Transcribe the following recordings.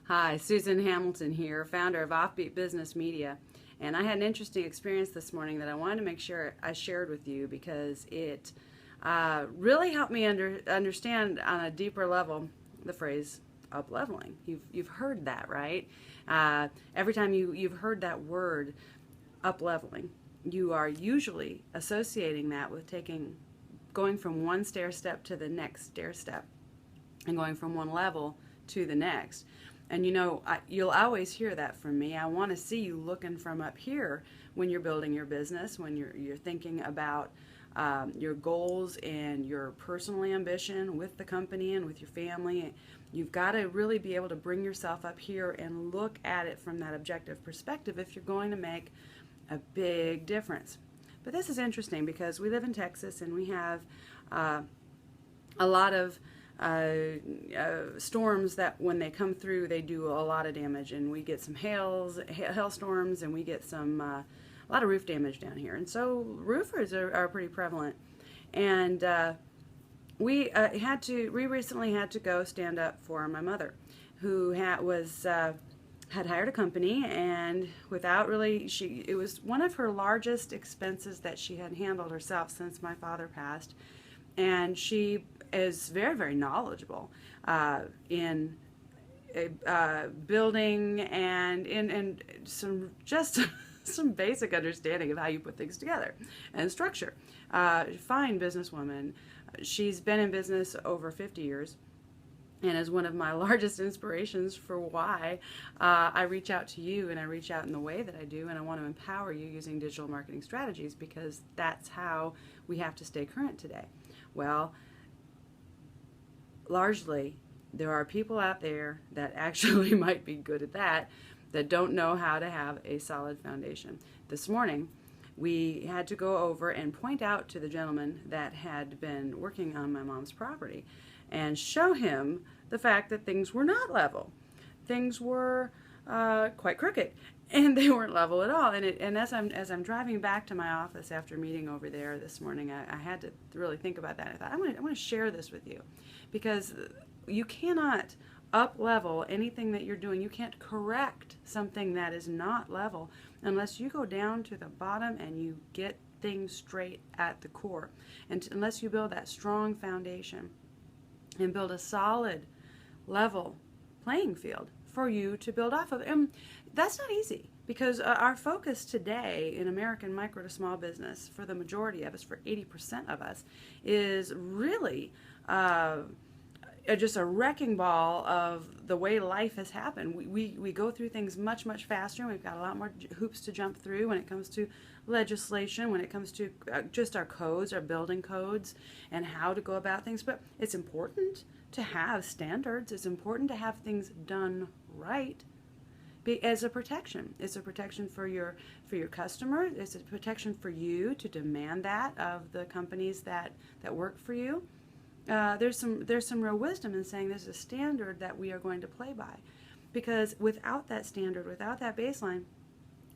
Hi, Susan Hamilton here, founder of Offbeat Business Media. And I had an interesting experience this morning that I wanted to make sure I shared with you because it really helped me understand on a deeper level the phrase up-leveling. You've heard that, right? Every time you've heard that word up-leveling, you are usually associating that with going from one stair step to the next stair step and going from one level to the next. And you'll always hear that from me. I want to see you looking from up here when you're building your business, when you're thinking about your goals and your personal ambition with the company and with your family. You've got to really be able to bring yourself up here and look at it from that objective perspective if you're going to make a big difference. But this is interesting because we live in Texas and we have a lot of storms that when they come through they do a lot of damage, and we get some hailstorms, and we get some a lot of roof damage down here, and so roofers are pretty prevalent. And we recently had to go stand up for my mother, who had hired a company, and without really, it was one of her largest expenses that she had handled herself since my father passed. And she is very, very knowledgeable in building and in some some basic understanding of how you put things together and structure. Fine businesswoman. She's been in business over 50 years and is one of my largest inspirations for why I reach out to you, and I reach out in the way that I do, and I want to empower you using digital marketing strategies, because that's how we have to stay current today. Well, largely, there are people out there that actually might be good at that don't know how to have a solid foundation. This morning, we had to go over and point out to the gentleman that had been working on my mom's property and show him the fact that things were not level. Things were quite crooked, and they weren't level at all. And as I'm driving back to my office after meeting over there this morning, I had to really think about that. I thought, I want to share this with you, because you cannot up-level anything that you're doing. You can't correct something that is not level unless you go down to the bottom and you get things straight at the core, and unless you build that strong foundation and build a solid level playing field for you to build off of. And that's not easy, because our focus today in American micro to small business, for the majority of us, for 80% of us, is really just a wrecking ball of the way life has happened. We go through things much, much faster, and we've got a lot more hoops to jump through when it comes to legislation, when it comes to just our codes, our building codes, and how to go about things. But it's important to have standards. It's important to have things done right as a protection. It's a protection for your customer. It's a protection for you to demand that of the companies that work for you. There's some real wisdom in saying there's a standard that we are going to play by, because without that standard, without that baseline,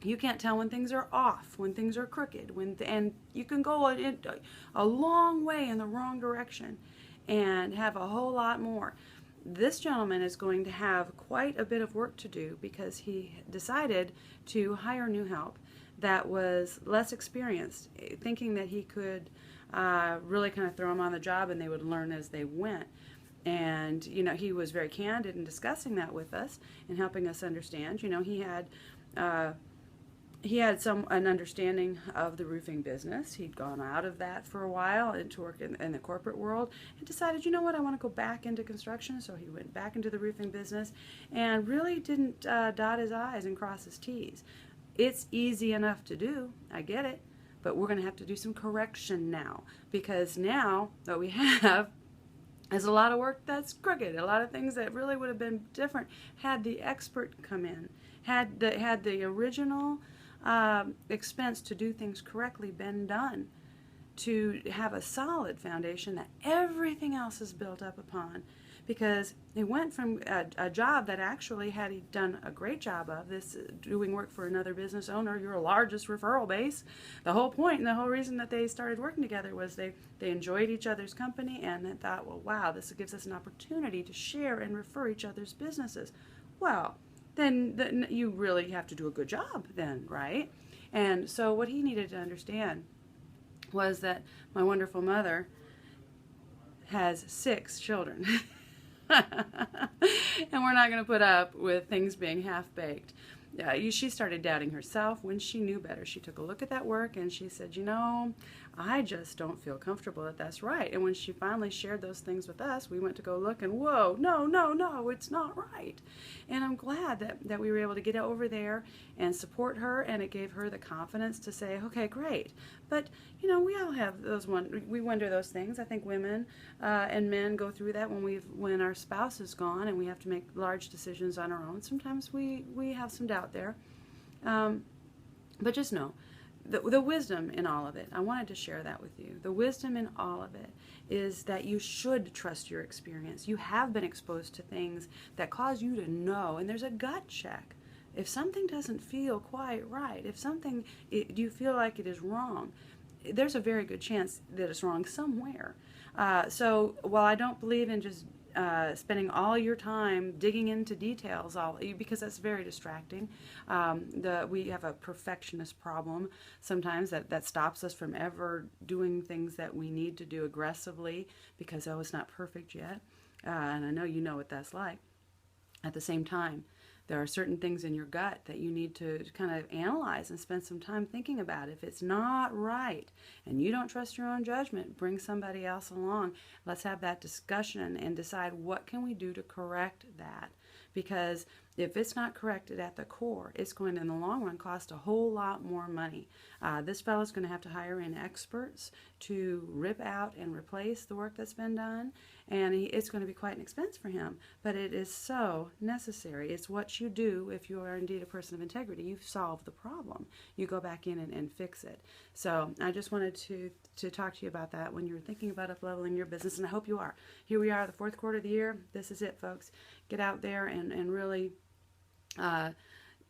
you can't tell when things are off, when things are crooked, and you can go a long way in the wrong direction and have a whole lot more. This gentleman is going to have quite a bit of work to do, because he decided to hire new help that was less experienced, thinking that he could really kind of throw them on the job and they would learn as they went. And he was very candid in discussing that with us and helping us understand. He had an understanding of the roofing business. He'd gone out of that for a while and to work in the corporate world, and decided, you know what, I want to go back into construction. So he went back into the roofing business and really didn't dot his I's and cross his T's. It's easy enough to do, I get it, but we're going to have to do some correction now, because now what we have is a lot of work that's crooked, a lot of things that really would have been different had the expert come in, had the original expense to do things correctly been done, to have a solid foundation that everything else is built up upon. Because it went from a job that actually, had he done a great job of this, doing work for another business owner, your largest referral base. The whole point and the whole reason that they started working together was they enjoyed each other's company, and they thought, well, wow, this gives us an opportunity to share and refer each other's businesses. well, then you really have to do a good job then, right? And so what he needed to understand was that my wonderful mother has 6 children. And we're not going to put up with things being half-baked. She started doubting herself when she knew better. She took a look at that work and she said, I just don't feel comfortable that that's right. And when she finally shared those things with us, we went to go look and whoa, no, it's not right. And I'm glad that we were able to get over there and support her, and it gave her the confidence to say, okay, great. But, we all have we wonder those things. I think women and men go through that when our spouse is gone and we have to make large decisions on our own. Sometimes we have some doubt there. But just know, the wisdom in all of it, I wanted to share that with you. The wisdom in all of it is that you should trust your experience. You have been exposed to things that cause you to know, and there's a gut check. If something doesn't feel quite right, you feel like it is wrong, there's a very good chance that it's wrong somewhere. So while I don't believe in just spending all your time digging into details, because that's very distracting. We have a perfectionist problem sometimes that stops us from ever doing things that we need to do aggressively because, it's not perfect yet. And I know you know what that's like. At the same time, there are certain things in your gut that you need to kind of analyze and spend some time thinking about. If it's not right and you don't trust your own judgment, bring somebody else along. Let's have that discussion and decide what can we do to correct that. Because if it's not corrected at the core, it's going to, in the long run, cost a whole lot more money. This fellow's going to have to hire in experts to rip out and replace the work that's been done, and it's going to be quite an expense for him. But it is so necessary. It's what you do if you are indeed a person of integrity. You've solved the problem. You go back in and fix it. So I just wanted to talk to you about that when you're thinking about up-leveling your business, and I hope you are. Here we are, the 4th quarter of the year. This is it, folks. Get out there and really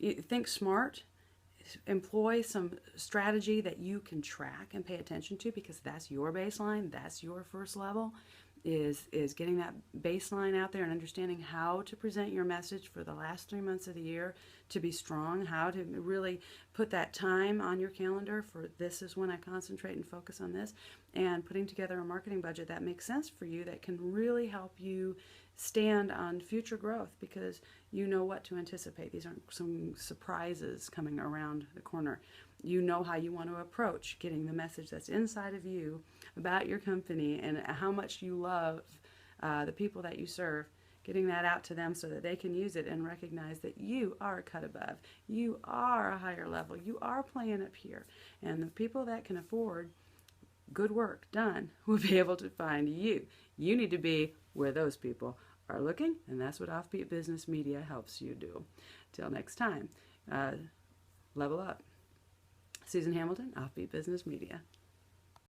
think smart. Employ some strategy that you can track and pay attention to, because that's your baseline. That's your first level, is getting that baseline out there and understanding how to present your message for the last 3 months of the year to be strong, how to really put that time on your calendar for this is when I concentrate and focus on this, and putting together a marketing budget that makes sense for you, that can really help you stand on future growth, because you know what to anticipate. These aren't some surprises coming around the corner. You know how you want to approach getting the message that's inside of you about your company and how much you love the people that you serve, getting that out to them so that they can use it and recognize that you are a cut above. You are a higher level. You are playing up here. And the people that can afford good work done will be able to find you. You need to be where those people are looking, and that's what Offbeat Business Media helps you do. Till next time, level up. Susan Hamilton, Offbeat Business Media.